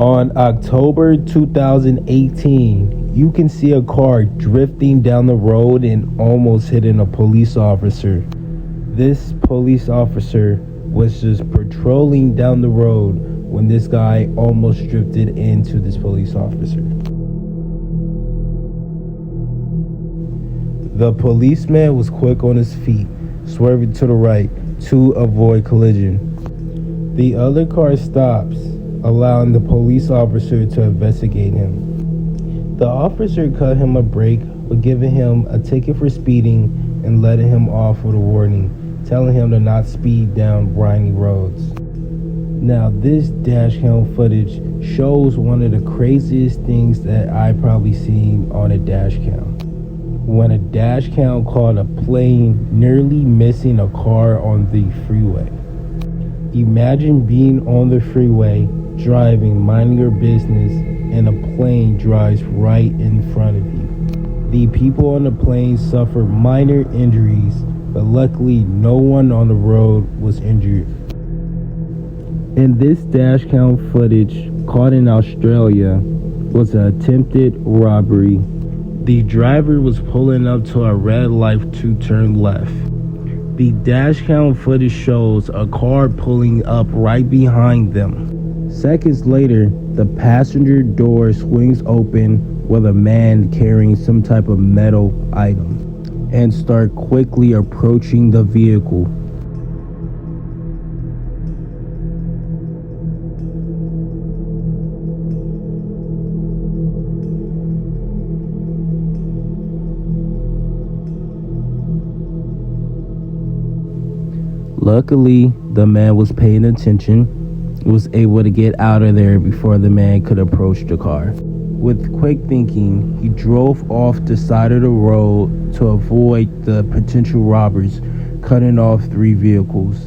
On October 2018, you can see a car drifting down the road and almost hitting a police officer. This police officer was just patrolling down the road when this guy almost drifted into this police officer. The policeman was quick on his feet, swerving to the right to avoid collision. The other car stops, allowing the police officer to investigate him. The officer cut him a break, but giving him a ticket for speeding and letting him off with a warning, telling him to not speed down briny roads. Now, this dash cam footage shows one of the craziest things that I've probably seen on a dash cam. When a dash cam caught a plane nearly missing a car on the freeway. Imagine being on the freeway, driving, minding your business, and a plane drives right in front of you. The people on the plane suffered minor injuries, but luckily no one on the road was injured. In this dash cam footage caught in Australia was an attempted robbery. The driver was pulling up to a red light to turn left. The dash cam footage shows a car pulling up right behind them. Seconds later, the passenger door swings open with a man carrying some type of metal item and start quickly approaching the vehicle. Luckily, the man was paying attention, was able to get out of there before the man could approach the car. With quick thinking, he drove off the side of the road to avoid the potential robbers, cutting off 3 vehicles.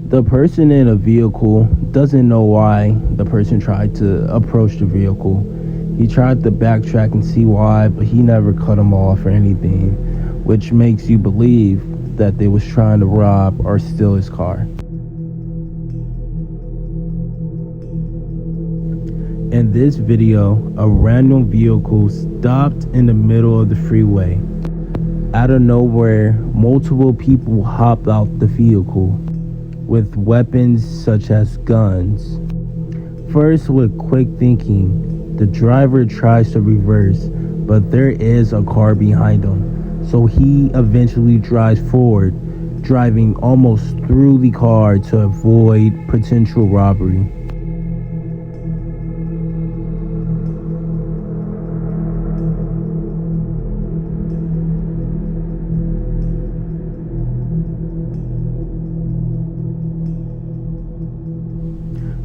The person in a vehicle doesn't know why the person tried to approach the vehicle. He tried to backtrack and see why, but he never cut him off or anything, which makes you believe that they was trying to rob or steal his car. In this video, a random vehicle stopped in the middle of the freeway. Out of nowhere, multiple people hopped out the vehicle with weapons such as guns. First, with quick thinking, the driver tries to reverse, but there is a car behind him. So he eventually drives forward, driving almost through the car to avoid potential robbery.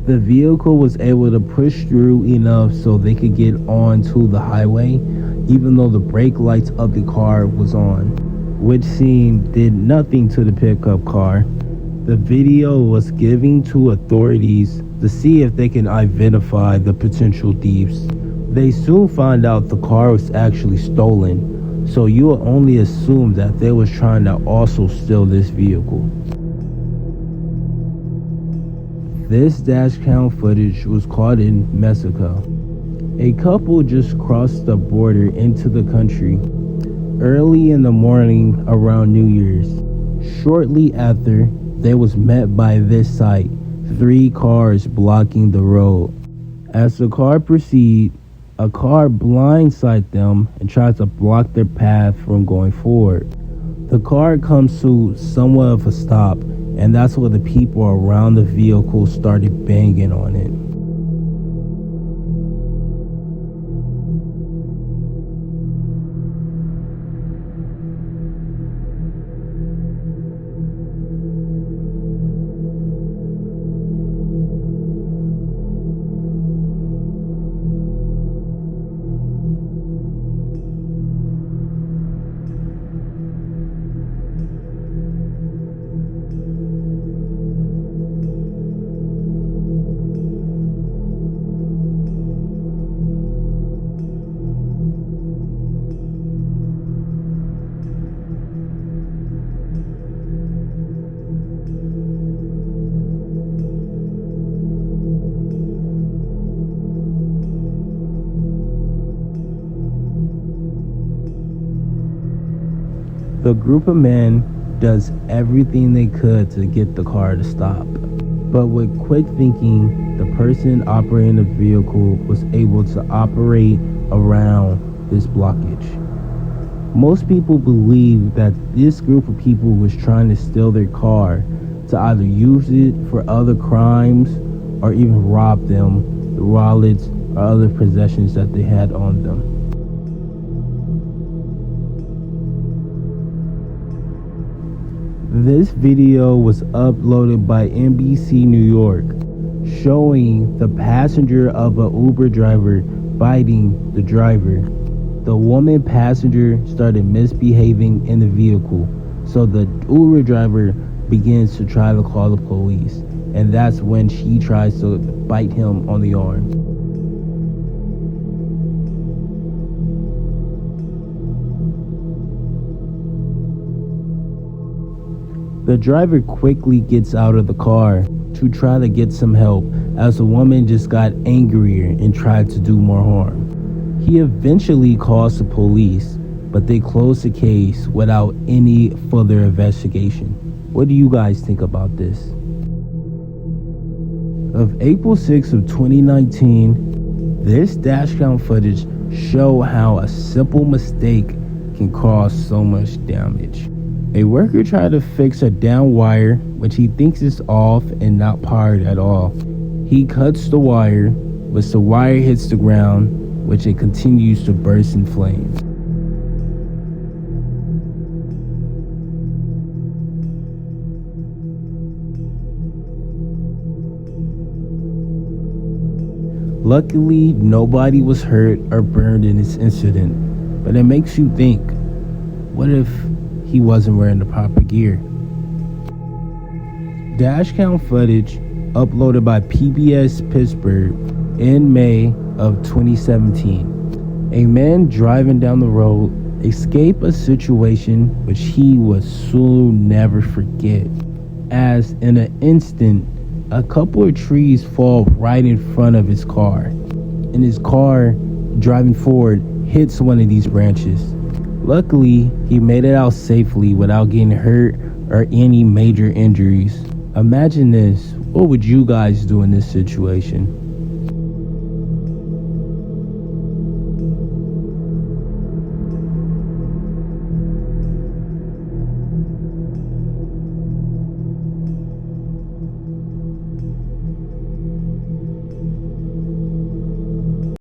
The vehicle was able to push through enough so they could get onto the highway, even though the brake lights of the car was on, which did nothing to the pickup car. The video was given to authorities to see if they can identify the potential thieves. They soon found out the car was actually stolen, so you will only assume that they was trying to also steal this vehicle. This dash cam footage was caught in Mexico. A couple just crossed the border into the country early in the morning around New Year's. Shortly after, they was met by this sight, 3 cars blocking the road. As the car proceeded, a car blindsides them and tries to block their path from going forward. The car comes to somewhat of a stop, and that's where the people around the vehicle started banging on it. The group of men does everything they could to get the car to stop. But with quick thinking, the person operating the vehicle was able to operate around this blockage. Most people believe that this group of people was trying to steal their car to either use it for other crimes or even rob them, the wallets or other possessions that they had on them. This video was uploaded by NBC New York, showing the passenger of an Uber driver biting the driver. The woman passenger started misbehaving in the vehicle, so the Uber driver begins to try to call the police, and that's when she tries to bite him on the arm. The driver quickly gets out of the car to try to get some help, as the woman just got angrier and tried to do more harm. He eventually calls the police, but they close the case without any further investigation. What do you guys think about this? Of April 6th of 2019, this dashcam footage show how a simple mistake can cause so much damage. A worker tried to fix a down wire, which he thinks is off and not powered at all. He cuts the wire, which the wire hits the ground, which it continues to burst in flames. Luckily, nobody was hurt or burned in this incident, but it makes you think, what if he wasn't wearing the proper gear? Dashcam footage uploaded by PBS Pittsburgh in May of 2017. A man driving down the road escaped a situation which he would soon never forget, as in an instant a couple of trees fall right in front of his car, and his car driving forward hits one of these branches. Luckily, he made it out safely without getting hurt or any major injuries. Imagine this. What would you guys do in this situation?